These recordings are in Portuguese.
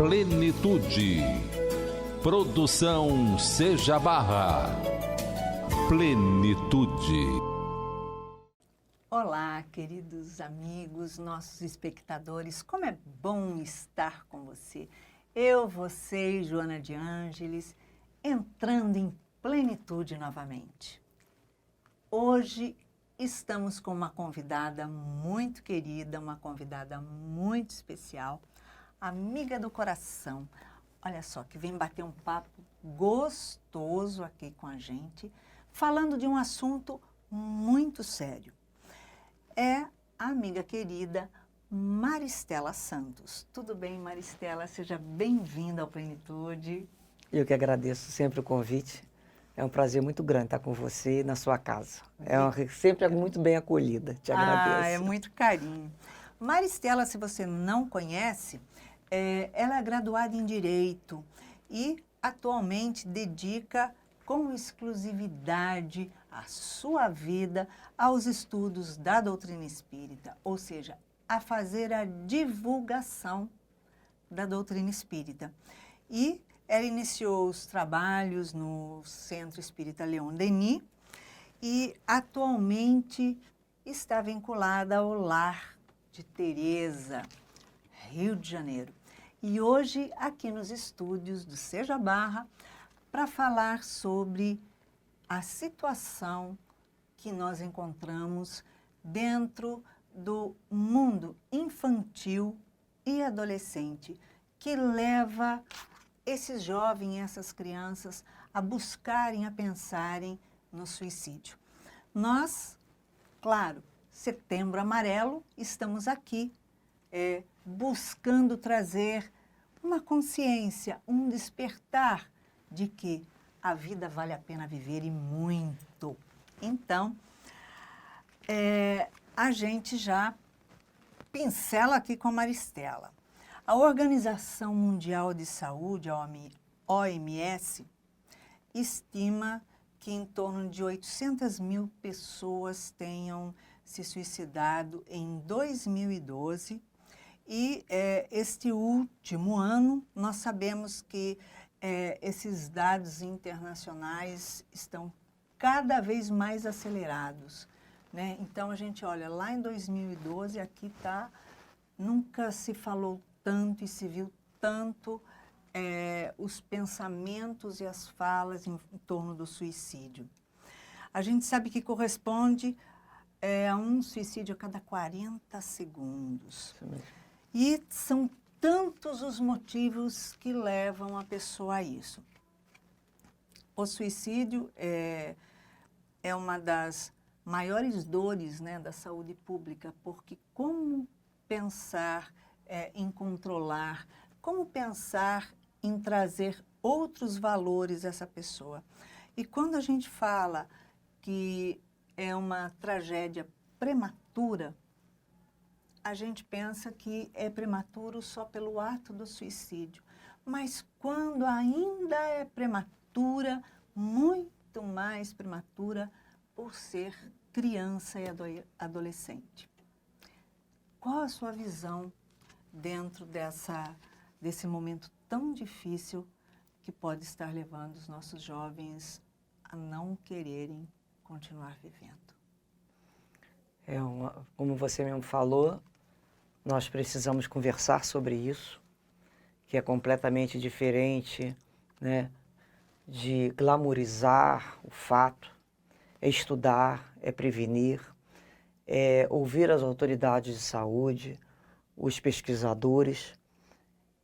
Plenitude. Produção Seja Barra. Plenitude. Olá, queridos amigos, nossos espectadores, como é bom estar com você. Eu, você e Joana de Ângeles, entrando em plenitude novamente. Hoje estamos com uma convidada muito querida, uma convidada muito especial, amiga do coração. Olha só, que vem bater um papo gostoso aqui com a gente, falando de um assunto muito sério. É a amiga querida Maristela Santos. Tudo bem, Maristela? Seja bem-vinda ao Plenitude. Eu que agradeço sempre o convite. É um prazer muito grande estar com você na sua casa. Sempre é muito bem acolhida. Te agradeço. É muito carinho. Maristela, se você não conhece, ela é graduada em Direito e atualmente dedica com exclusividade a sua vida aos estudos da doutrina espírita, ou seja, a fazer a divulgação da doutrina espírita. E ela iniciou os trabalhos no Centro Espírita Leon Denis e atualmente está vinculada ao Lar de Teresa, Rio de Janeiro. E hoje aqui nos estúdios do Seja Barra para falar sobre a situação que nós encontramos dentro do mundo infantil e adolescente, que leva esses jovens, essas crianças, a buscarem, a pensarem no suicídio. Nós, claro, Setembro Amarelo, estamos aqui buscando trazer uma consciência, um despertar de que a vida vale a pena viver e muito. Então, a gente já pincela aqui com a Maristela. A Organização Mundial de Saúde, a OMS, estima que em torno de 800 mil pessoas tenham se suicidado em 2012. E este último ano, nós sabemos que esses dados internacionais estão cada vez mais acelerados, né? Então, a gente olha, lá em 2012, aqui nunca se falou tanto e se viu tanto os pensamentos e as falas em torno do suicídio. A gente sabe que corresponde a um suicídio a cada 40 segundos. E são tantos os motivos que levam a pessoa a isso. O suicídio é uma das maiores dores, né, da saúde pública, porque como pensar em controlar, como pensar em trazer outros valores a essa pessoa? E quando a gente fala que é uma tragédia prematura, a gente pensa que é prematuro só pelo ato do suicídio. Mas quando ainda é prematura, muito mais prematura por ser criança e adolescente. Qual a sua visão dentro desse momento tão difícil que pode estar levando os nossos jovens a não quererem continuar vivendo? Como você mesmo falou, nós precisamos conversar sobre isso, que é completamente diferente, né, de glamorizar o fato. É estudar, é prevenir, é ouvir as autoridades de saúde, os pesquisadores.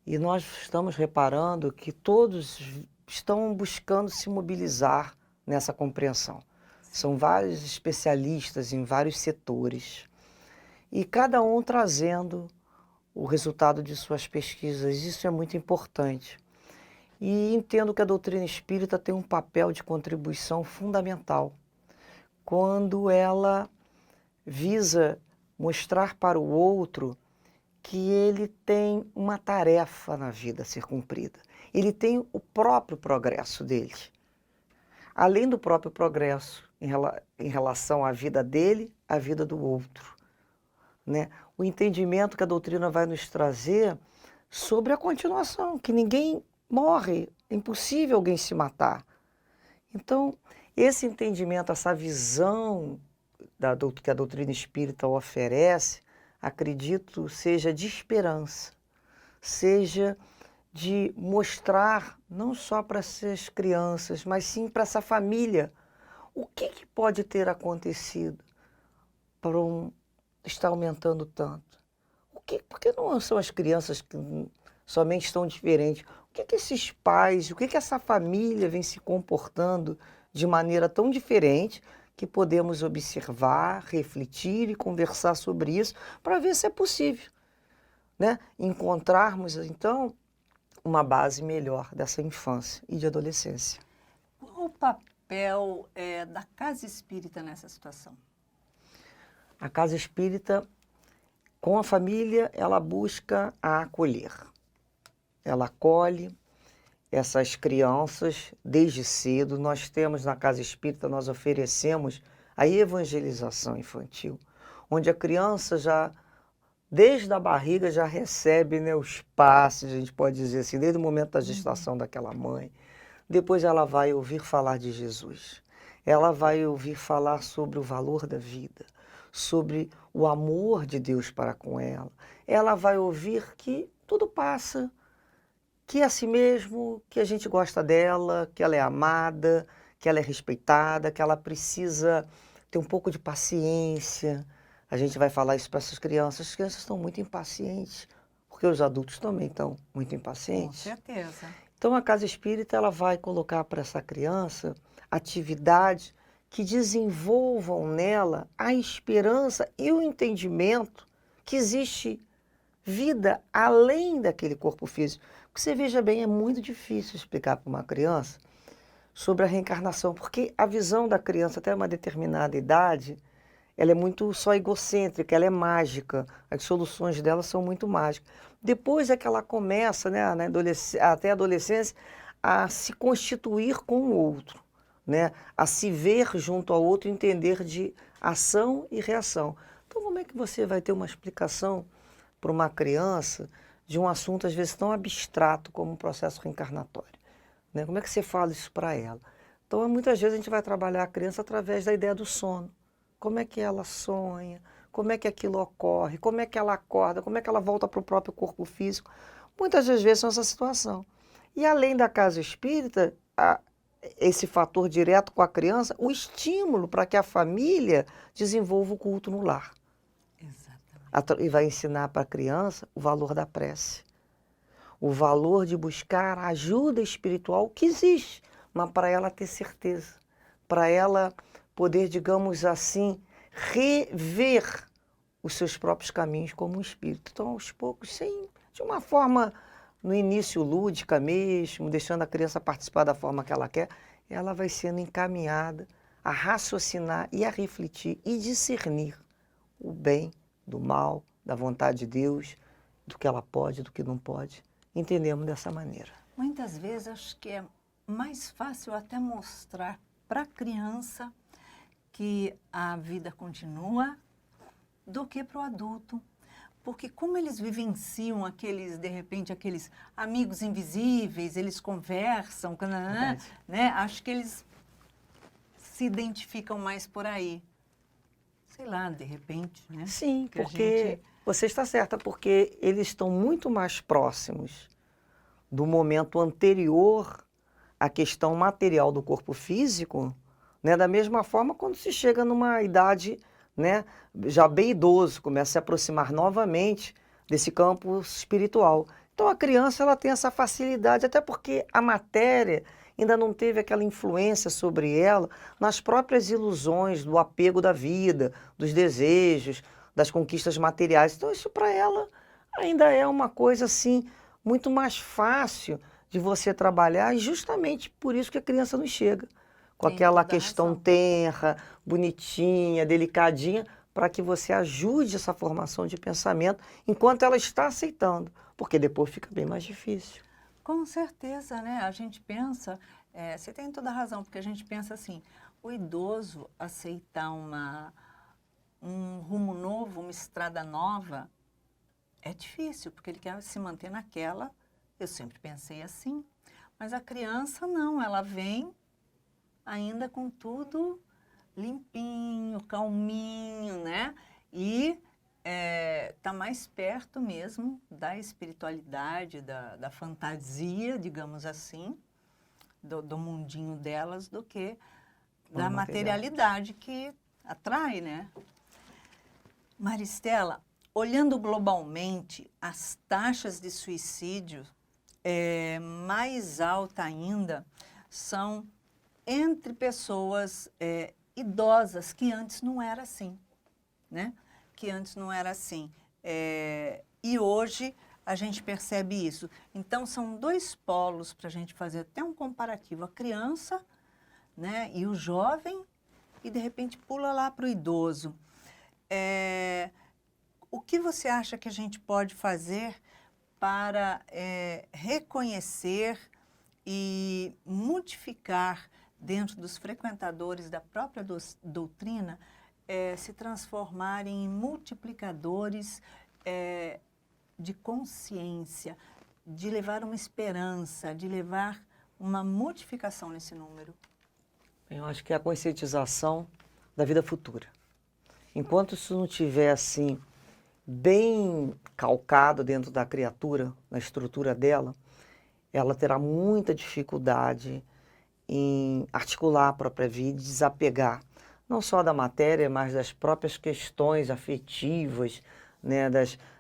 E nós estamos reparando que todos estão buscando se mobilizar nessa compreensão. São vários especialistas em vários setores. E cada um trazendo o resultado de suas pesquisas. Isso é muito importante. E entendo que a doutrina espírita tem um papel de contribuição fundamental quando ela visa mostrar para o outro que ele tem uma tarefa na vida a ser cumprida. Ele tem o próprio progresso dele. Além do próprio progresso em relação à vida dele, à vida do outro, né? O entendimento que a doutrina vai nos trazer sobre a continuação, que ninguém morre, é impossível alguém se matar. Então, esse entendimento, essa visão que a doutrina espírita oferece, acredito, seja de esperança, seja de mostrar, não só para essas crianças, mas sim para essa família, o que pode ter acontecido para estar aumentando tanto. Por que não são as crianças que somente estão diferentes? O que esses pais, o que essa família vem se comportando de maneira tão diferente que podemos observar, refletir e conversar sobre isso para ver se é possível, né? Encontrarmos, então, uma base melhor dessa infância e de adolescência. Qual o papel da casa espírita nessa situação? A casa espírita, com a família, ela busca a acolher. Ela acolhe essas crianças desde cedo. Nós temos na casa espírita, nós oferecemos a evangelização infantil, onde a criança já, desde a barriga, já recebe, né, os passos, a gente pode dizer assim, desde o momento da gestação daquela mãe. Depois ela vai ouvir falar de Jesus. Ela vai ouvir falar sobre o valor da vida, sobre o amor de Deus para com ela. Ela vai ouvir que tudo passa, que é assim mesmo, que a gente gosta dela, que ela é amada, que ela é respeitada, que ela precisa ter um pouco de paciência. A gente vai falar isso para essas crianças. As crianças estão muito impacientes, porque os adultos também estão muito Com impacientes. certeza. Então a casa espírita ela vai colocar para essa criança atividades que desenvolvam nela a esperança e o entendimento que existe vida além daquele corpo físico. Porque você veja bem, é muito difícil explicar para uma criança sobre a reencarnação, porque a visão da criança até uma determinada idade, ela é muito só egocêntrica, ela é mágica, as soluções dela são muito mágicas. Depois é que ela começa, né, até a adolescência, a se constituir com o outro, né, a se ver junto ao outro, entender de ação e reação. Então como é que você vai ter uma explicação para uma criança de um assunto às vezes tão abstrato como um processo reencarnatório, né? Como é que você fala isso para ela? Então muitas vezes a gente vai trabalhar a criança através da ideia do sono. Como é que ela sonha, como é que aquilo ocorre, como é que ela acorda, como é que ela volta para o próprio corpo físico. Muitas das vezes são essa situação. E além da casa espírita, esse fator direto com a criança, o estímulo para que a família desenvolva o culto no lar. E vai ensinar para a criança o valor da prece, o valor de buscar a ajuda espiritual que existe, mas para ela ter certeza, para ela poder, digamos assim, rever os seus próprios caminhos como um espírito. Então, aos poucos, de uma forma, no início lúdica mesmo, deixando a criança participar da forma que ela quer, ela vai sendo encaminhada a raciocinar e a refletir e discernir o bem do mal, da vontade de Deus, do que ela pode, do que não pode. Entendemos dessa maneira. Muitas vezes acho que é mais fácil até mostrar para a criança que a vida continua do que para o adulto. Porque como eles vivenciam de repente, aqueles amigos invisíveis, eles conversam, né? Acho que eles se identificam mais por aí. Sei lá, de repente, né? Sim, porque você está certa, porque eles estão muito mais próximos do momento anterior à questão material do corpo físico, né? Da mesma forma quando se chega numa idade, né, já bem idoso, começa a se aproximar novamente desse campo espiritual. Então a criança ela tem essa facilidade, até porque a matéria ainda não teve aquela influência sobre ela nas próprias ilusões do apego da vida, dos desejos, das conquistas materiais. Então isso para ela ainda é uma coisa assim muito mais fácil de você trabalhar e justamente por isso que a criança não chega com aquela questão tenra, bonitinha, delicadinha, para que você ajude essa formação de pensamento enquanto ela está aceitando, porque depois fica bem mais difícil. Com certeza, né? A gente pensa, você tem toda a razão, porque a gente pensa assim, o idoso aceitar um rumo novo, uma estrada nova, é difícil, porque ele quer se manter naquela. Eu sempre pensei assim. Mas a criança não, ela vem ainda com tudo limpinho, calminho, né? E está mais perto mesmo da espiritualidade, da fantasia, digamos assim, do mundinho delas, do que da materialidade que atrai, né? Maristela, olhando globalmente, as taxas de suicídio mais alta ainda são entre pessoas idosas, que antes não era assim, né? Que antes não era assim. E hoje a gente percebe isso. Então, são dois polos para a gente fazer até um comparativo. A criança, né, e o jovem, e de repente pula lá para o idoso. O que você acha que a gente pode fazer para reconhecer e modificar dentro dos frequentadores da própria doutrina, se transformarem em multiplicadores de consciência, de levar uma esperança, de levar uma modificação nesse número? Eu acho que é a conscientização da vida futura. Enquanto isso não estiver assim, bem calcado dentro da criatura, na estrutura dela, ela terá muita dificuldade em articular a própria vida e desapegar, não só da matéria, mas das próprias questões afetivas, né,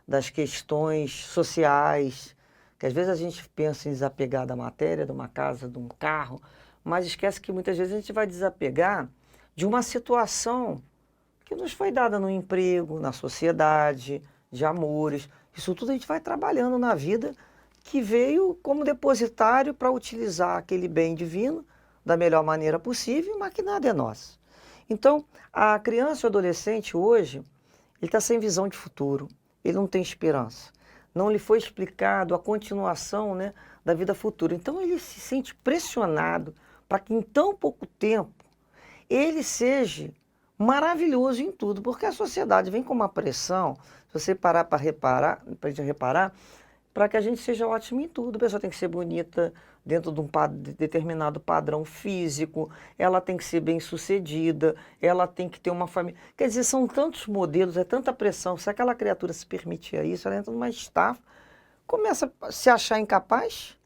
das questões sociais, que às vezes a gente pensa em desapegar da matéria, de uma casa, de um carro, mas esquece que muitas vezes a gente vai desapegar de uma situação que nos foi dada no emprego, na sociedade, de amores. Isso tudo a gente vai trabalhando na vida, que veio como depositário para utilizar aquele bem divino da melhor maneira possível, mas que nada é nosso. Então, a criança e o adolescente hoje, ele está sem visão de futuro, ele não tem esperança. Não lhe foi explicado a continuação, né, da vida futura. Então, ele se sente pressionado para que em tão pouco tempo ele seja maravilhoso em tudo, porque a sociedade vem com uma pressão, se você parar para reparar, para que a gente seja ótimo em tudo. A pessoa tem que ser bonita dentro de um determinado padrão físico, ela tem que ser bem-sucedida, ela tem que ter uma família. Quer dizer, são tantos modelos, é tanta pressão. Se aquela criatura se permitir isso, ela entra numa estafa, começa a se achar incapaz,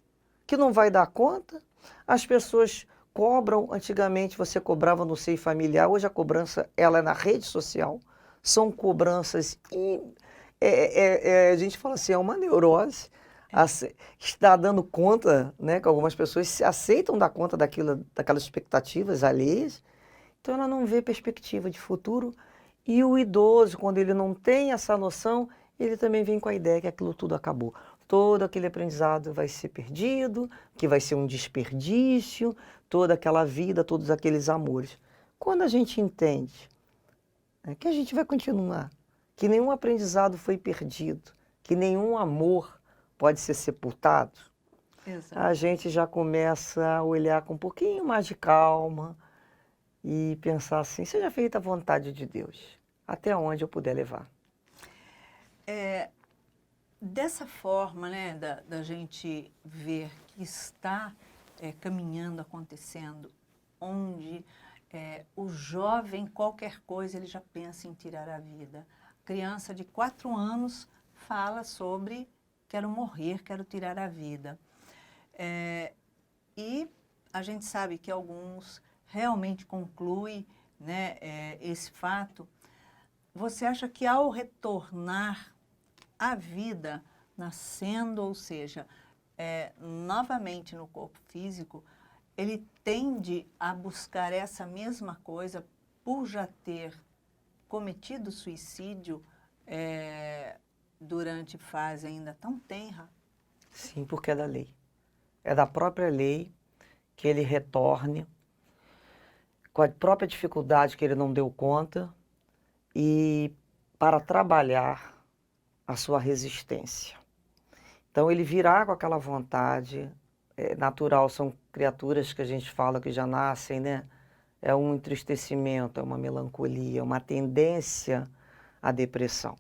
que não vai dar conta. As pessoas cobram, antigamente você cobrava no seio familiar, hoje a cobrança ela é na rede social, são cobranças, a gente fala assim, é uma neurose, está dando conta, né, que algumas pessoas se aceitam dar conta daquelas expectativas alheias, então ela não vê perspectiva de futuro, e o idoso, quando ele não tem essa noção, ele também vem com a ideia que aquilo tudo acabou. Todo aquele aprendizado vai ser perdido, que vai ser um desperdício, toda aquela vida, todos aqueles amores. Quando a gente entende, né, que a gente vai continuar, que nenhum aprendizado foi perdido, que nenhum amor pode ser sepultado, Exato. a gente já começa a olhar com um pouquinho mais de calma e pensar assim, seja feita a vontade de Deus, até onde eu puder levar. Dessa forma, né, da gente ver que está caminhando, acontecendo, onde o jovem, qualquer coisa, ele já pensa em tirar a vida. Criança de 4 anos fala sobre quero morrer, quero tirar a vida. E a gente sabe que alguns realmente concluem, né, esse fato. Você acha que ao retornar à vida, nascendo, ou seja, novamente no corpo físico, ele tende a buscar essa mesma coisa por já ter cometido suicídio durante fase ainda tão tenra? Sim, porque é da lei. É da própria lei que ele retorne com a própria dificuldade que ele não deu conta e para trabalhar a sua resistência. Então ele virá com aquela vontade natural, são criaturas que a gente fala que já nascem, né? É um entristecimento, é uma melancolia, uma tendência à depressão.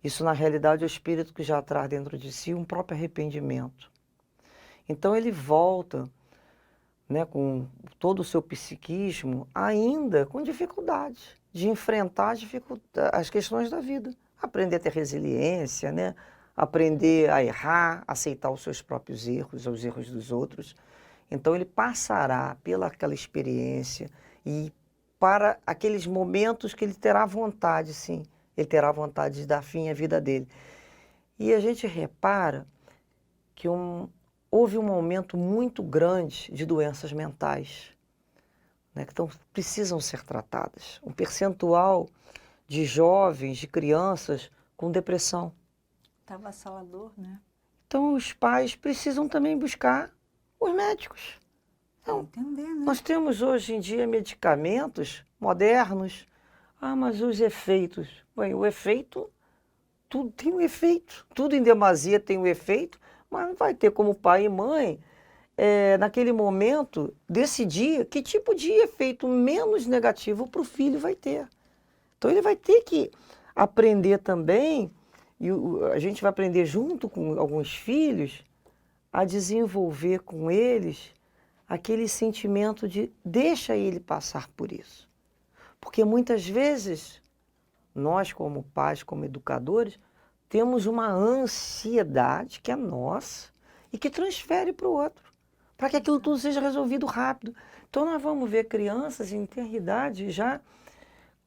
Isso, na realidade, é o espírito que já traz dentro de si um próprio arrependimento. Então ele volta, né, com todo o seu psiquismo, ainda com dificuldade de enfrentar as questões da vida. Aprender a ter resiliência, né? Aprender a errar, aceitar os seus próprios erros, os erros dos outros. Então ele passará pelaquela experiência e para aqueles momentos que ele terá vontade, sim, ele terá vontade de dar fim à vida dele. E a gente repara que houve um aumento muito grande de doenças mentais, né, que precisam ser tratadas. Um percentual de jovens, de crianças com depressão. Está avassalador, né? Então os pais precisam também buscar os médicos. Então, entender, né? nós temos hoje em dia medicamentos modernos. Ah, mas os efeitos. Bem, o efeito, tudo tem um efeito. Tudo em demasia tem um efeito, mas não vai ter como pai e mãe, naquele momento, decidir que tipo de efeito menos negativo para o filho vai ter. Então ele vai ter que aprender também, e a gente vai aprender junto com alguns filhos, a desenvolver com eles aquele sentimento de deixa ele passar por isso. Porque muitas vezes, nós como pais, como educadores, temos uma ansiedade que é nossa e que transfere para o outro, para que aquilo tudo seja resolvido rápido. Então nós vamos ver crianças em tenridade já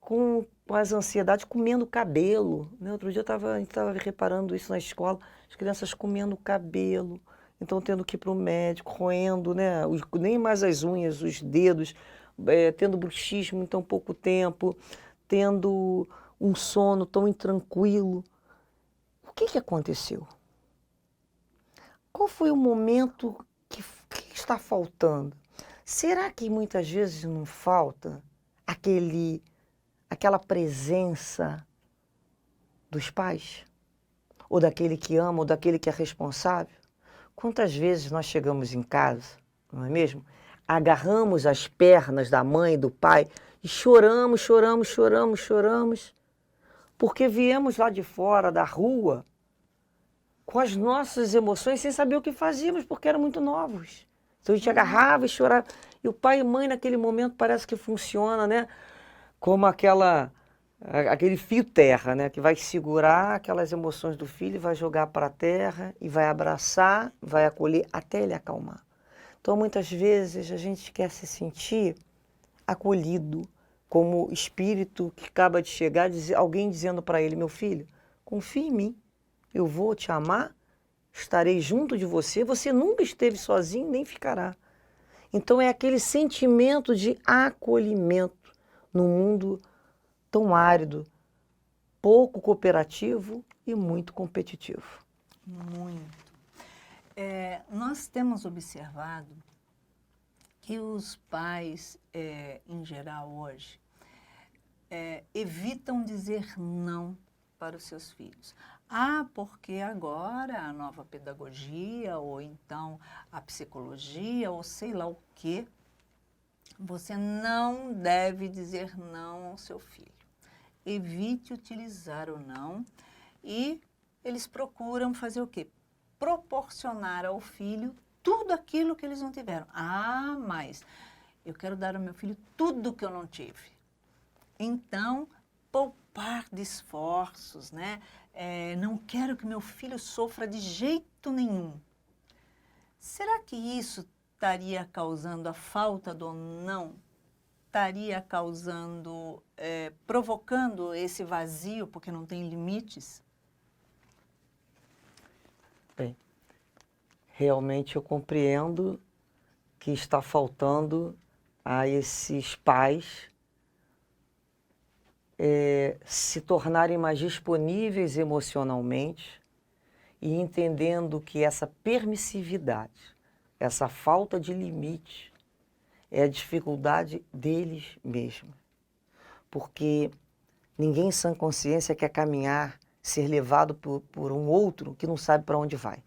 com as ansiedades comendo cabelo. Né? Outro dia a gente estava reparando isso na escola, as crianças comendo cabelo, então tendo que ir para o médico, roendo, né? Nem mais as unhas, os dedos, tendo bruxismo em tão pouco tempo, tendo um sono tão intranquilo. O que aconteceu? Qual foi o momento que está faltando? Será que muitas vezes não falta aquela presença dos pais? Ou daquele que ama, ou daquele que é responsável? Quantas vezes nós chegamos em casa, não é mesmo? Agarramos as pernas da mãe, do pai e choramos, choramos, choramos, choramos, porque viemos lá de fora da rua com as nossas emoções sem saber o que fazíamos, porque eram muito novos. Então a gente agarrava e chorava. E o pai e mãe naquele momento parece que funciona, né? Como aquele fio terra, né? Que vai segurar aquelas emoções do filho, vai jogar para a terra e vai abraçar, vai acolher até ele acalmar. Então muitas vezes a gente quer se sentir acolhido como espírito que acaba de chegar, alguém dizendo para ele, meu filho, confia em mim, eu vou te amar, estarei junto de você, você nunca esteve sozinho nem ficará. Então é aquele sentimento de acolhimento num mundo tão árido, pouco cooperativo e muito competitivo. Muito. Nós temos observado que os pais, em geral hoje, evitam dizer não para os seus filhos. Ah, porque agora a nova pedagogia, ou então a psicologia, ou sei lá o quê, você não deve dizer não ao seu filho. Evite utilizar o não e eles procuram fazer o quê? Proporcionar ao filho tudo aquilo que eles não tiveram. Ah, mas eu quero dar ao meu filho tudo que eu não tive. Então, poupar de esforços, né? Não quero que meu filho sofra de jeito nenhum. Será que isso estaria causando a falta do não? Estaria causando, provocando esse vazio, porque não tem limites? Bem, realmente eu compreendo que está faltando a esses pais se tornarem mais disponíveis emocionalmente e entendendo que essa permissividade, essa falta de limite é a dificuldade deles mesmos. Porque ninguém em sã consciência quer caminhar, ser levado por um outro que não sabe para onde vai.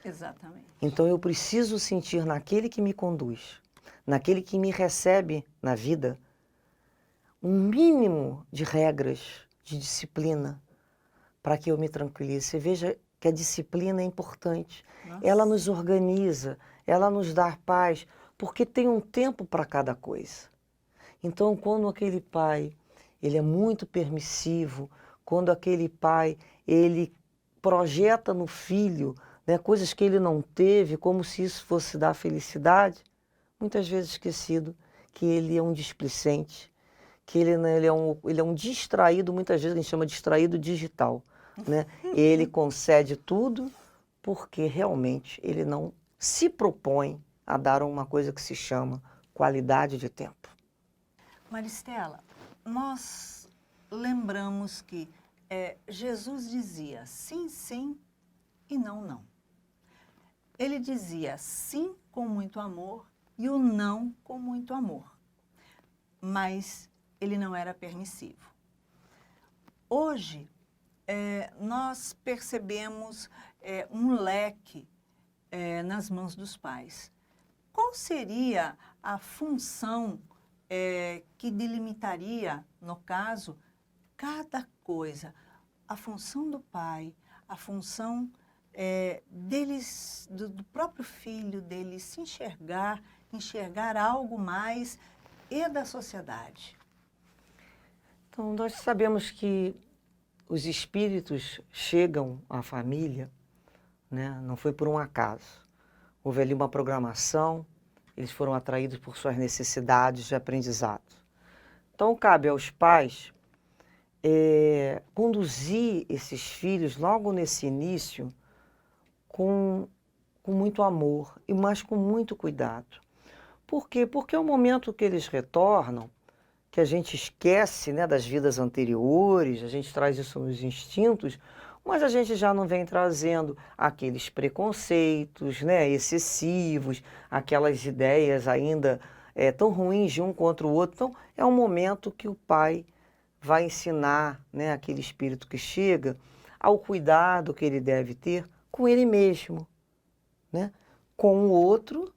Exatamente. Então eu preciso sentir naquele que me conduz, naquele que me recebe na vida, um mínimo de regras, de disciplina, para que eu me tranquilize. Você veja que a disciplina é importante. Nossa. Ela nos organiza, ela nos dá paz, porque tem um tempo para cada coisa. Então, quando aquele pai, ele é muito permissivo, quando aquele pai, ele projeta no filho, né, coisas que ele não teve, como se isso fosse dar felicidade, muitas vezes esquecido que ele é um displicente, que ele, né, ele é um distraído, muitas vezes a gente chama de distraído digital, né? Ele concede tudo porque realmente ele não se propõe a dar uma coisa que se chama qualidade de tempo. Maristela, nós lembramos que Jesus dizia sim, sim e não, não. Ele dizia sim com muito amor e o não com muito amor, mas ele não era permissivo. Hoje, nós percebemos um leque nas mãos dos pais. Qual seria a função que delimitaria, no caso, cada coisa? A função do pai, a função deles, do próprio filho, dele se enxergar algo mais e da sociedade. Então, nós sabemos que os espíritos chegam à família, né? Não foi por um acaso. Houve ali uma programação, eles foram atraídos por suas necessidades de aprendizado. Então, cabe aos pais conduzir esses filhos logo nesse início com muito amor, mas com muito cuidado. Por quê? Porque é o momento que eles retornam, que a gente esquece, né, das vidas anteriores, a gente traz isso nos instintos, mas a gente já não vem trazendo aqueles preconceitos, né, excessivos, aquelas ideias ainda tão ruins de um contra o outro. Então, é um momento que o pai vai ensinar, né, aquele espírito que chega ao cuidado que ele deve ter com ele mesmo, né, com o outro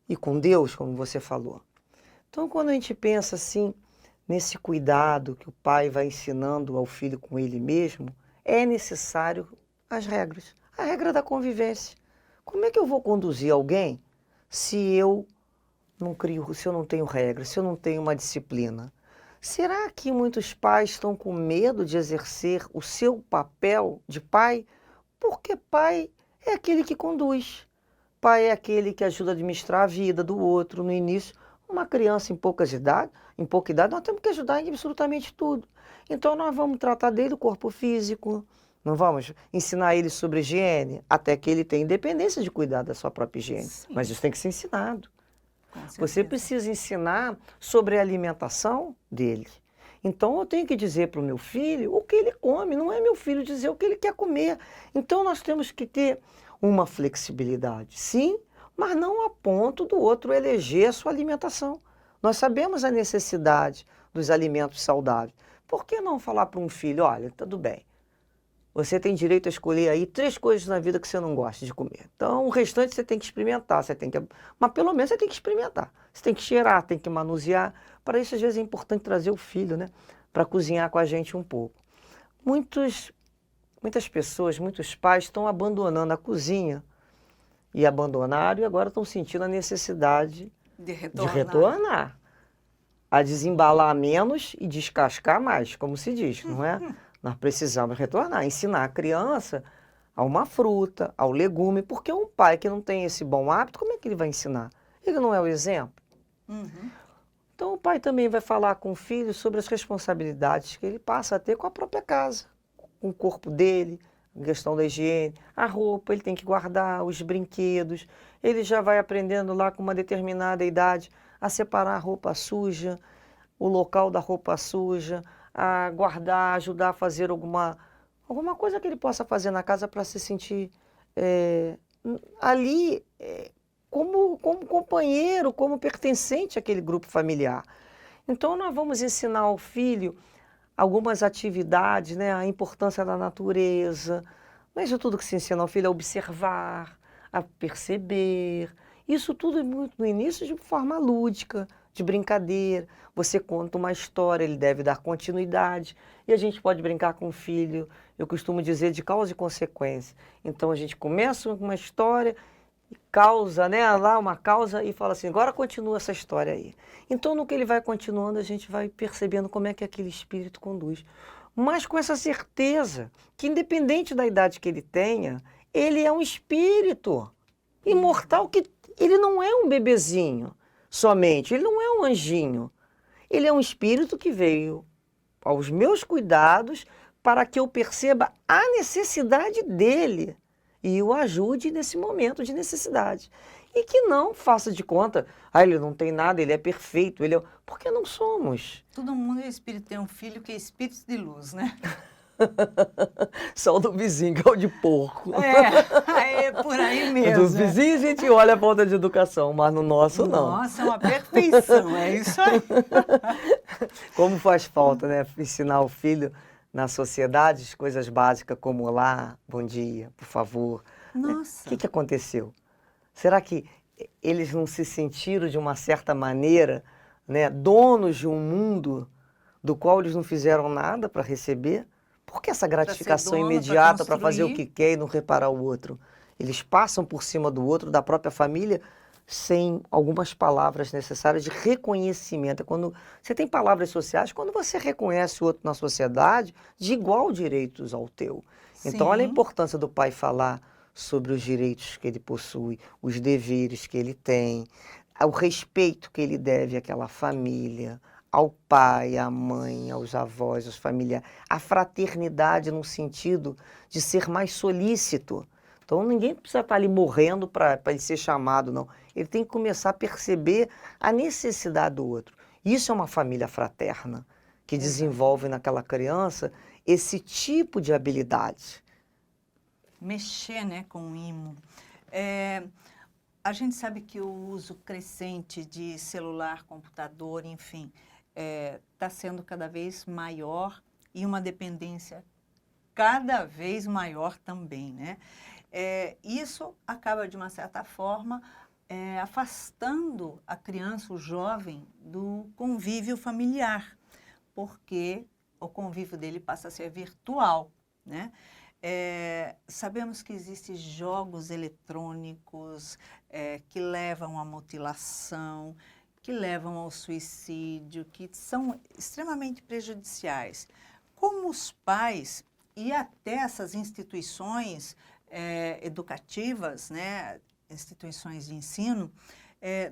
e com Deus, como você falou. Então, quando a gente pensa assim, nesse cuidado que o pai vai ensinando ao filho com ele mesmo, é necessário as regras. A regra da convivência. Como é que eu vou conduzir alguém se eu não crio, se eu não tenho regras, se eu não tenho uma disciplina? Será que muitos pais estão com medo de exercer o seu papel de pai? Porque pai é aquele que conduz. Pai é aquele que ajuda a administrar a vida do outro no início. Uma criança em pouca idade, nós temos que ajudar em absolutamente tudo. Então nós vamos tratar dele o corpo físico, não vamos ensinar ele sobre higiene, até que ele tenha independência de cuidar da sua própria higiene. Sim. Mas isso tem que ser ensinado. Com certeza. Você precisa ensinar sobre a alimentação dele. Então eu tenho que dizer para o meu filho o que ele come, não é meu filho dizer o que ele quer comer. Então nós temos que ter uma flexibilidade, sim, mas não a ponto do outro eleger a sua alimentação. Nós sabemos a necessidade dos alimentos saudáveis. Por que não falar para um filho, olha, tudo bem, você tem direito a escolher aí 3 coisas na vida que você não gosta de comer. Então o restante você tem que experimentar, mas pelo menos você tem que experimentar. Você tem que cheirar, tem que manusear. Para isso às vezes é importante trazer o filho, né, para cozinhar com a gente um pouco. Muitas pessoas, muitos pais estão abandonando a cozinha e abandonaram e agora estão sentindo a necessidade de retornar, a desembalar menos e descascar mais, como se diz, não é? Nós precisamos retornar, ensinar a criança a uma fruta, ao legume, porque um pai que não tem esse bom hábito, como é que ele vai ensinar? Ele não é o exemplo. Uhum. Então o pai também vai falar com o filho sobre as responsabilidades que ele passa a ter com a própria casa, com o corpo dele, a questão da higiene, a roupa, ele tem que guardar, os brinquedos, ele já vai aprendendo lá com uma determinada idade a separar a roupa suja, o local da roupa suja, a guardar, ajudar a fazer alguma coisa que ele possa fazer na casa para se sentir ali como companheiro, como pertencente àquele grupo familiar. Então nós vamos ensinar ao filho algumas atividades, né, a importância da natureza, não é isso tudo que se ensina ao filho a observar, a perceber. Isso tudo no início de forma lúdica, de brincadeira. Você conta uma história, ele deve dar continuidade. E a gente pode brincar com o filho eu costumo dizer, de causa e consequência. Então a gente começa uma história, e causa, né, lá uma causa e fala assim, agora continua essa história aí. Então no que ele vai continuando, a gente vai percebendo como é que aquele espírito conduz. Mas com essa certeza que independente da idade que ele tenha, ele é um espírito imortal, que ele não é um bebezinho somente, ele não é um anjinho. Ele é um espírito que veio aos meus cuidados para que eu perceba a necessidade dele e o ajude nesse momento de necessidade. E que não faça de conta, ele não tem nada, ele é perfeito, ele é... Porque não somos. Todo mundo é espírito, tem um filho que é espírito de luz, né? Só o do vizinho, que é o de porco. É por aí mesmo. Dos vizinhos a gente olha a falta de educação, mas no nosso não. Nossa, é uma perfeição, é isso aí. Como faz falta, né? Ensinar o filho na sociedade as coisas básicas como olá, bom dia, por favor. Nossa. O que aconteceu? Será que eles não se sentiram de uma certa maneira, né, donos de um mundo do qual eles não fizeram nada para receber? Por que essa gratificação dono, imediata pra para fazer o construir? que quer e não reparar o outro? Eles passam por cima do outro, da própria família, sem algumas palavras necessárias de reconhecimento. Quando você tem palavras sociais, quando você reconhece o outro na sociedade, de igual direitos ao teu. Então, olha a Sim. importância do pai falar sobre os direitos que ele possui, os deveres que ele tem, o respeito que ele deve àquela família, ao pai, à mãe, aos avós, aos familiares, a fraternidade no sentido de ser mais solícito. Então ninguém precisa estar ali morrendo para ele ser chamado, não. Ele tem que começar a perceber a necessidade do outro. Isso é uma família fraterna, que desenvolve naquela criança esse tipo de habilidade. Mexer, né, com o imo. A gente sabe que o uso crescente de celular, computador, enfim, está sendo cada vez maior e uma dependência cada vez maior também, né? Isso acaba, de uma certa forma, afastando a criança, o jovem, do convívio familiar, porque o convívio dele passa a ser virtual, né? Sabemos que existem jogos eletrônicos que levam à mutilação, que levam ao suicídio, que são extremamente prejudiciais. Como os pais e até essas instituições educativas, né, instituições de ensino,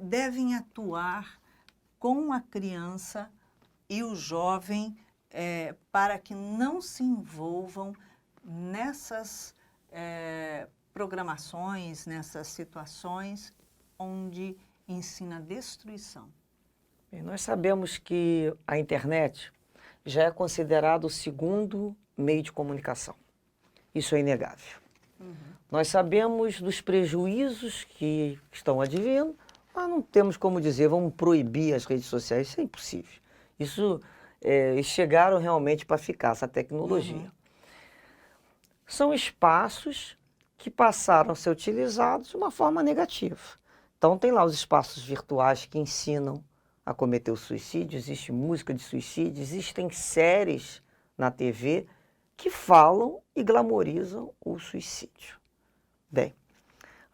devem atuar com a criança e o jovem para que não se envolvam nessas programações, nessas situações onde ensina destruição. E nós sabemos que a internet já é considerado o segundo meio de comunicação. Isso é inegável. Nós sabemos dos prejuízos que estão advindo, mas não temos como dizer, vamos proibir as redes sociais, isso é impossível. Isso, eles chegaram realmente para ficar, essa tecnologia. São espaços que passaram a ser utilizados de uma forma negativa. Então tem lá os espaços virtuais que ensinam a cometer o suicídio, existe música de suicídio, existem séries na TV que falam e glamorizam o suicídio. Bem,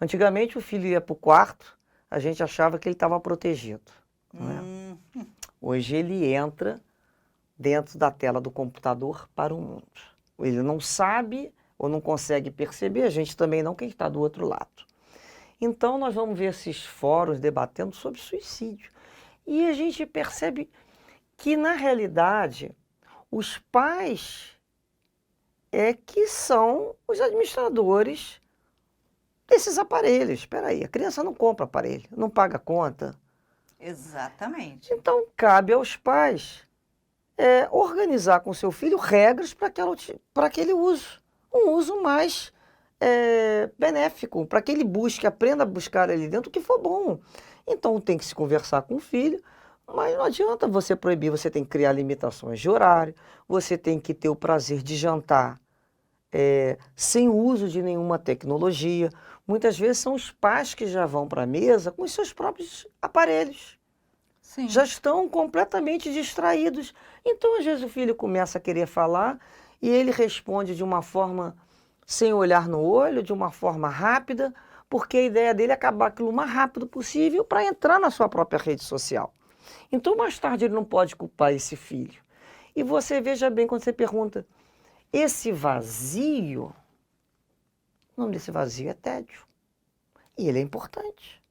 antigamente o filho ia para o quarto, a gente achava que ele estava protegido. Não é? Hoje ele entra dentro da tela do computador para o mundo. Ele não sabe ou não consegue perceber, a gente também não, quem está do outro lado. Então nós vamos ver esses fóruns debatendo sobre suicídio. E a gente percebe que, na realidade, os pais que são os administradores desses aparelhos. Espera aí, a criança não compra aparelho, não paga conta. Exatamente. Então, cabe aos pais organizar com seu filho regras para aquele uso. Um uso mais benéfico, para que ele aprenda a buscar ali dentro o que for bom. Então, tem que se conversar com o filho, mas não adianta você proibir, você tem que criar limitações de horário, você tem que ter o prazer de jantar sem o uso de nenhuma tecnologia. Muitas vezes são os pais que já vão para a mesa com os seus próprios aparelhos. Sim. Já estão completamente distraídos. Então, às vezes, o filho começa a querer falar e ele responde de uma forma sem olhar no olho, de uma forma rápida, porque a ideia dele é acabar aquilo o mais rápido possível para entrar na sua própria rede social. Então, mais tarde, ele não pode culpar esse filho. E você veja bem quando você pergunta, esse vazio, o nome desse vazio é tédio. E ele é importante.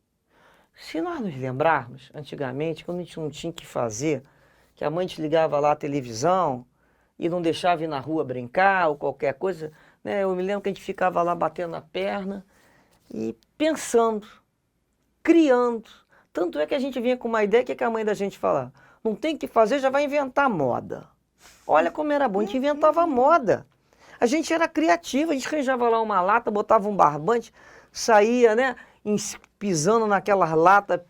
Se nós nos lembrarmos, antigamente, quando a gente não tinha o que fazer, que a mãe desligava lá a televisão e não deixava ir na rua brincar ou qualquer coisa, né? Eu me lembro que a gente ficava lá batendo a perna e pensando, criando. Tanto é que a gente vinha com uma ideia, que a mãe da gente falava? Não tem o que fazer, já vai inventar moda. Olha como era bom, a gente inventava moda. A gente era criativo, a gente arranjava lá uma lata, botava um barbante, saía, né, pisando naquelas latas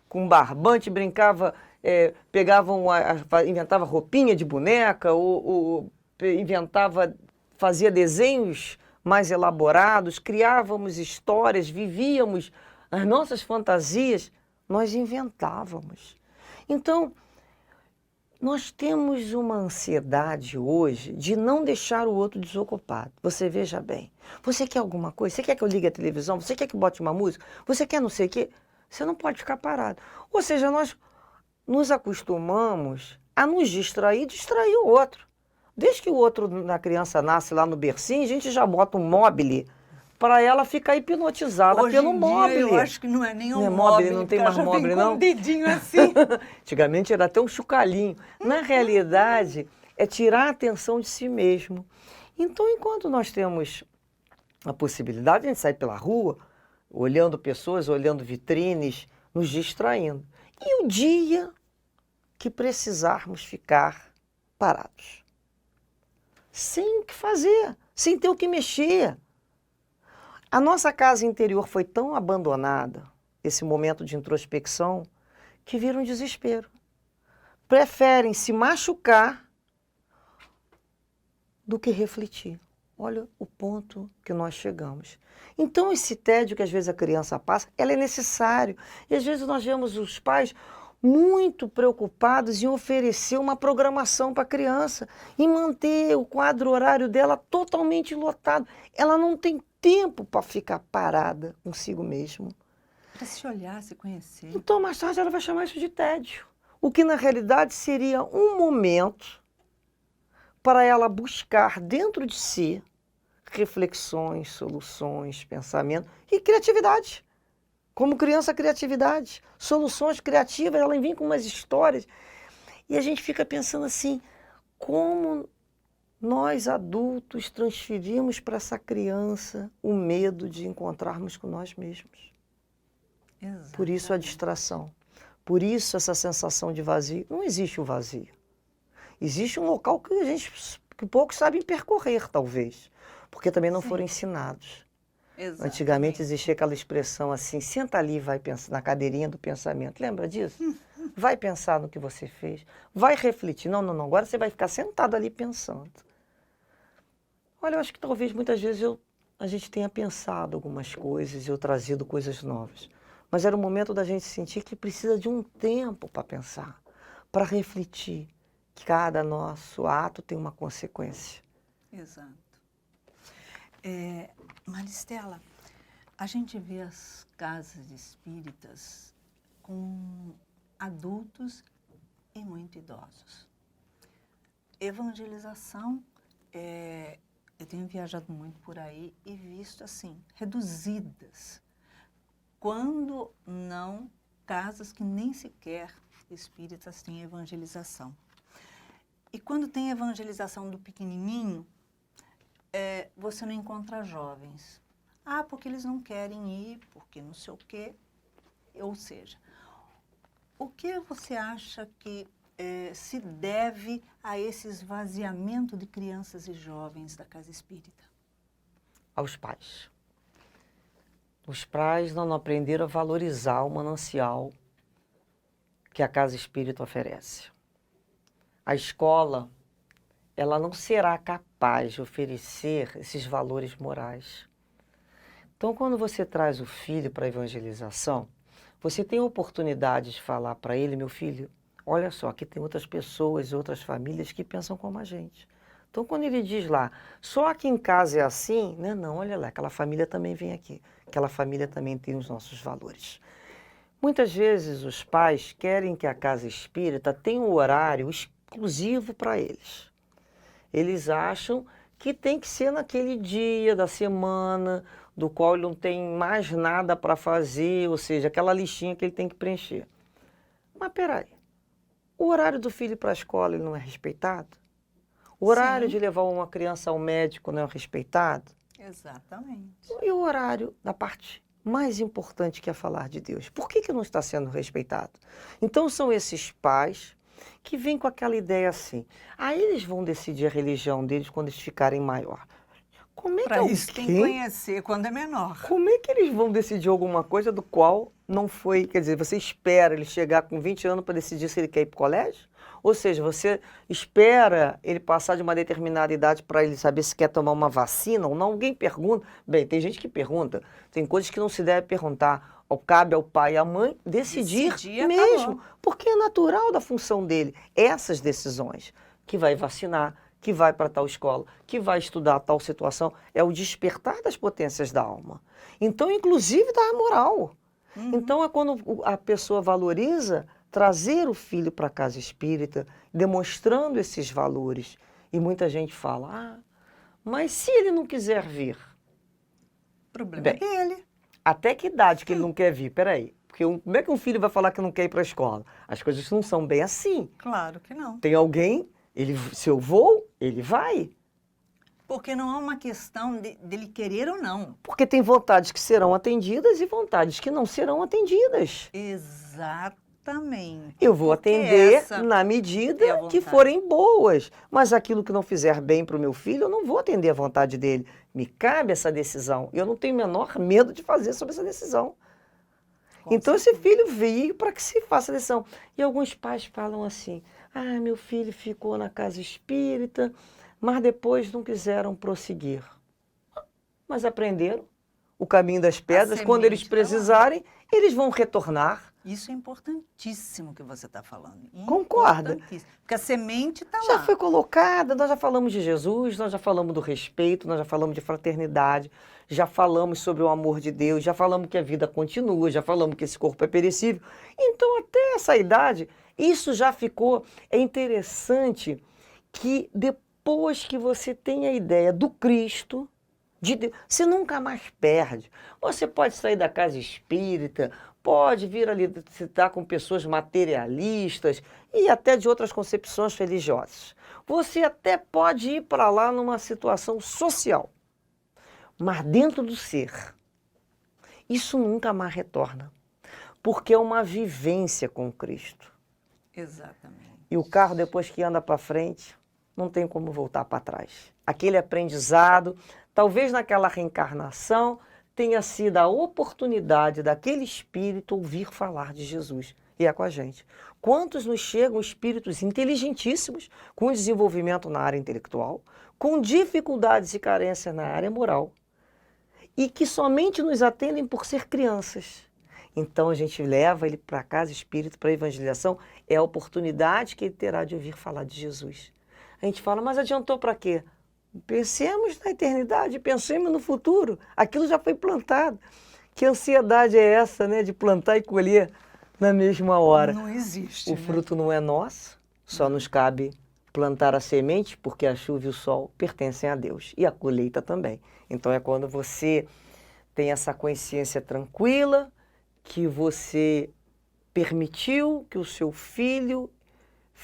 com barbante, brincava, inventava roupinha de boneca, ou inventava, fazia desenhos mais elaborados, criávamos histórias, vivíamos as nossas fantasias, nós inventávamos. Então, nós temos uma ansiedade hoje de não deixar o outro desocupado. Você veja bem, você quer alguma coisa? Você quer que eu ligue a televisão? Você quer que bote uma música? Você quer não sei o quê? Você não pode ficar parado. Ou seja, nós nos acostumamos a nos distrair o outro. Desde que o outro, na criança, nasce lá no bercinho, a gente já bota um mobile para ela ficar hipnotizada Hoje pelo em dia, mobile. eu acho que não é nem Não é um mobile, mobile, não tem porque mais ela já vem mobile, com não? um dedinho assim. Antigamente era até um chocalhinho. Na realidade, é tirar a atenção de si mesmo. Então, enquanto nós temos a possibilidade, a gente sai pela rua, olhando pessoas, olhando vitrines, nos distraindo. E o dia que precisarmos ficar parados, sem o que fazer, sem ter o que mexer. A nossa casa interior foi tão abandonada, esse momento de introspecção, que vira um desespero. Preferem se machucar do que refletir. Olha o ponto que nós chegamos. Então, esse tédio que às vezes a criança passa, ela é necessário. E às vezes nós vemos os pais muito preocupados em oferecer uma programação para a criança, em manter o quadro horário dela totalmente lotado. Ela não tem tempo para ficar parada consigo mesma. Para se olhar, se conhecer. Então, mais tarde, ela vai chamar isso de tédio. O que, na realidade, seria um momento para ela buscar dentro de si reflexões, soluções, pensamento e criatividade. Como criança, criatividade, soluções criativas, ela vem com umas histórias. E a gente fica pensando assim, como nós adultos transferimos para essa criança o medo de encontrarmos com nós mesmos. Exatamente. Por isso a distração, por isso essa sensação de vazio. Não existe o vazio. Existe um local que poucos sabem percorrer, talvez, porque também não foram ensinados. Exatamente. Antigamente existia aquela expressão assim, senta ali e vai pensar na cadeirinha do pensamento. Lembra disso? Vai pensar no que você fez, vai refletir. Não, agora você vai ficar sentado ali pensando. Olha, eu acho que talvez muitas vezes a gente tenha pensado algumas coisas e eu trazido coisas novas. Mas era o momento da gente sentir que precisa de um tempo para pensar, para refletir. Que cada nosso ato tem uma consequência. Exato. Maristela, a gente vê as casas espíritas com adultos e muito idosos. Evangelização, eu tenho viajado muito por aí e visto assim, reduzidas. Quando não, casas que nem sequer espíritas têm evangelização. E quando tem evangelização do pequenininho, você não encontra jovens. Ah, porque eles não querem ir, porque não sei o quê. Ou seja, o que você acha que se deve a esse esvaziamento de crianças e jovens da casa espírita? Aos pais. Os pais não aprenderam a valorizar o manancial que a casa espírita oferece. A escola, ela não será capaz de oferecer esses valores morais. Então, quando você traz o filho para a evangelização, você tem a oportunidade de falar para ele, meu filho, olha só, aqui tem outras pessoas, outras famílias que pensam como a gente. Então, quando ele diz lá, só aqui em casa é assim, né? Não, olha lá, aquela família também vem aqui. Aquela família também tem os nossos valores. Muitas vezes os pais querem que a casa espírita tenha um horário exclusivo para eles. Eles acham que tem que ser naquele dia da semana, do qual ele não tem mais nada para fazer, ou seja, aquela listinha que ele tem que preencher. Mas peraí, o horário do filho para a escola ele não é respeitado? O horário Sim. de levar uma criança ao médico não é respeitado? Exatamente. E o horário da parte mais importante que é falar de Deus? Por que não está sendo respeitado? Então são esses pais que vêm com aquela ideia assim, aí eles vão decidir a religião deles quando eles ficarem maior. Como é que Para isso tem que alguém, conhecer quando é menor. como é que eles vão decidir alguma coisa do qual não foi, quer dizer, você espera ele chegar com 20 anos para decidir se ele quer ir para o colégio? Ou seja, você espera ele passar de uma determinada idade para ele saber se quer tomar uma vacina ou não? Alguém pergunta. Bem, tem gente que pergunta, tem coisas que não se deve perguntar. Cabe ao pai e à mãe decidir mesmo, acabou. porque é natural da função dele essas decisões, que vai vacinar, que vai para tal escola, que vai estudar tal situação, é o despertar das potências da alma. Então, inclusive da moral. Então, é quando a pessoa valoriza trazer o filho para a casa espírita, demonstrando esses valores. E muita gente fala, mas se ele não quiser vir? O problema é Bem, dele. até que idade que ele não quer vir? Peraí, porque como é que um filho vai falar que não quer ir para a escola? As coisas não são bem assim. Claro que não. Tem alguém, se eu vou, ele vai. Porque não é uma questão dele querer ou não. Porque tem vontades que serão atendidas e vontades que não serão atendidas. Exatamente. Eu vou Porque atender essa na é a medida que vontade. forem boas. Mas aquilo que não fizer bem para o meu filho, eu não vou atender a vontade dele. Me cabe essa decisão. Eu não tenho o menor medo de fazer sobre essa decisão. Com Então esse certeza. filho veio para que se faça a decisão. E alguns pais falam assim, meu filho ficou na casa espírita, mas depois não quiseram prosseguir. Mas aprenderam o caminho das pedras, quando eles semente tá lá. precisarem, eles vão retornar. Isso é importantíssimo que você está falando. Concorda? Importantíssimo. Porque a semente está Já lá. foi colocada, nós já falamos de Jesus, nós já falamos do respeito, nós já falamos de fraternidade, já falamos sobre o amor de Deus, já falamos que a vida continua, já falamos que esse corpo é perecível. Então, até essa idade, isso já ficou. É interessante que depois que você tem a ideia do Cristo, de Deus, você nunca mais perde. Você pode sair da casa espírita, pode vir ali se estar com pessoas materialistas e até de outras concepções religiosas. Você até pode ir para lá numa situação social, mas dentro do ser, isso nunca mais retorna, porque é uma vivência com Cristo. Exatamente. E o carro, depois que anda para frente, não tem como voltar para trás. Aquele aprendizado, talvez naquela reencarnação, tenha sido a oportunidade daquele espírito ouvir falar de Jesus. E é com a gente. Quantos nos chegam espíritos inteligentíssimos, com desenvolvimento na área intelectual, com dificuldades e carências na área moral, e que somente nos atendem por ser crianças. Então a gente leva ele para a casa espírita, para a evangelização, é a oportunidade que ele terá de ouvir falar de Jesus. A gente fala, mas adiantou para quê? Pensemos na eternidade, pensemos no futuro. Aquilo já foi plantado. Que ansiedade é essa, né, de plantar e colher na mesma hora? Não existe. O fruto não é nosso, só nos cabe plantar a semente, porque a chuva e o sol pertencem a Deus. E a colheita também. Então é quando você tem essa consciência tranquila, que você permitiu que o seu filho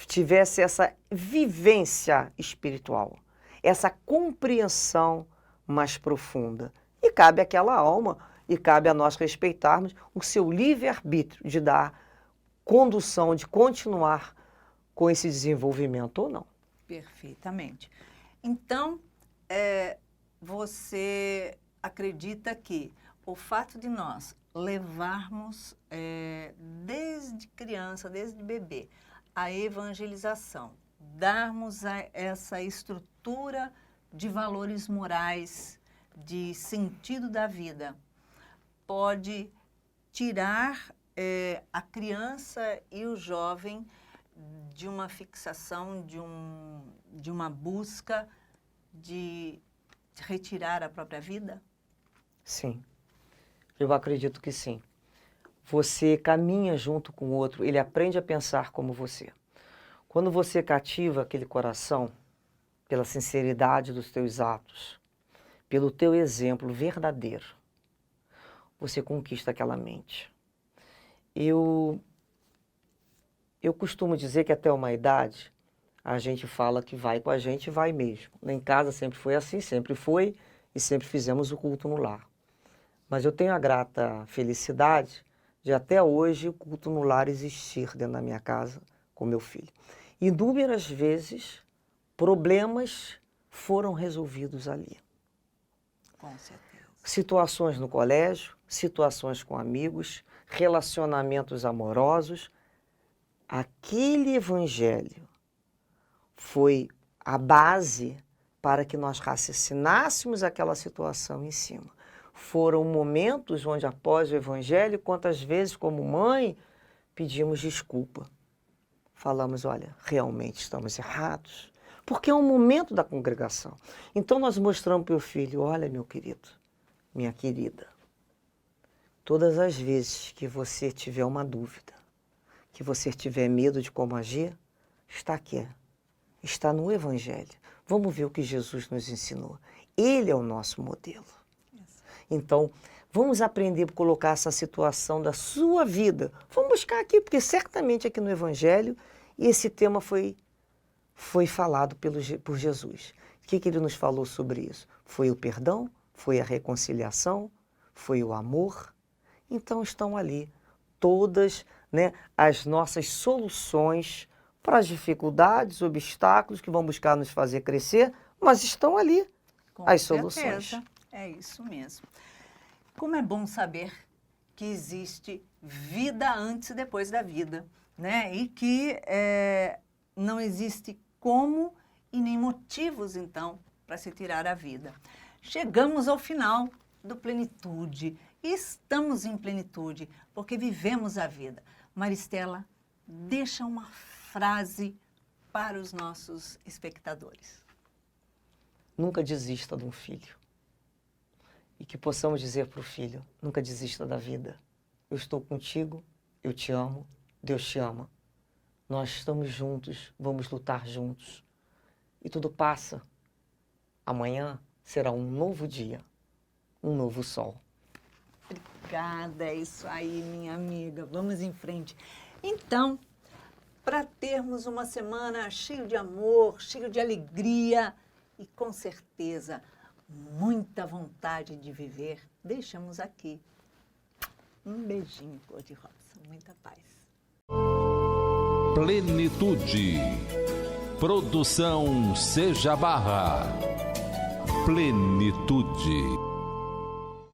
tivesse essa vivência espiritual, essa compreensão mais profunda. E cabe àquela alma, e cabe a nós respeitarmos o seu livre-arbítrio de dar condução, de continuar com esse desenvolvimento ou não. Perfeitamente. Então, você acredita que o fato de nós levarmos desde criança, desde bebê, a evangelização, darmos essa estrutura de valores morais, de sentido da vida, pode tirar a criança e o jovem de uma fixação, de uma busca de retirar a própria vida? Sim, eu acredito que sim. Você caminha junto com o outro, ele aprende a pensar como você. Quando você cativa aquele coração, pela sinceridade dos teus atos, pelo teu exemplo verdadeiro, você conquista aquela mente. Eu costumo dizer que até uma idade, a gente fala que vai com a gente e vai mesmo. Em casa sempre foi assim, sempre foi, e sempre fizemos o culto no lar. Mas eu tenho a grata felicidade de até hoje o culto no lar existir dentro da minha casa com meu filho. Inúmeras vezes, problemas foram resolvidos ali. Com certeza. Situações no colégio, situações com amigos, relacionamentos amorosos. Aquele evangelho foi a base para que nós raciocinássemos aquela situação em cima. Foram momentos onde, após o evangelho, quantas vezes, como mãe, pedimos desculpa. Falamos, olha, realmente estamos errados. Porque é um momento da congregação. Então nós mostramos para o filho, olha, meu querido, minha querida, todas as vezes que você tiver uma dúvida, que você tiver medo de como agir, está aqui, está no Evangelho. Vamos ver o que Jesus nos ensinou. Ele é o nosso modelo. Então, vamos aprender a colocar essa situação da sua vida. Vamos buscar aqui, porque certamente aqui no Evangelho esse tema foi falado por Jesus. O que ele nos falou sobre isso? Foi o perdão, foi a reconciliação, foi o amor. Então estão ali todas, né, as nossas soluções para as dificuldades, obstáculos que vão buscar nos fazer crescer, mas estão ali as soluções. É isso mesmo. Como é bom saber que existe vida antes e depois da vida, né? E que não existe como e nem motivos, então, para se tirar a vida. Chegamos ao final do Plenitude. E estamos em plenitude, porque vivemos a vida. Maristela, deixa uma frase para os nossos espectadores. Nunca desista de um filho. E que possamos dizer para o filho, nunca desista da vida. Eu estou contigo, eu te amo, Deus te ama. Nós estamos juntos, vamos lutar juntos. E tudo passa. Amanhã será um novo dia, um novo sol. Obrigada, é isso aí, minha amiga. Vamos em frente. Então, para termos uma semana cheia de amor, cheia de alegria e, com certeza, muita vontade de viver, deixamos aqui um beijinho cor-de-rosa. Muita paz. Plenitude. Produção Seja Barra. Plenitude.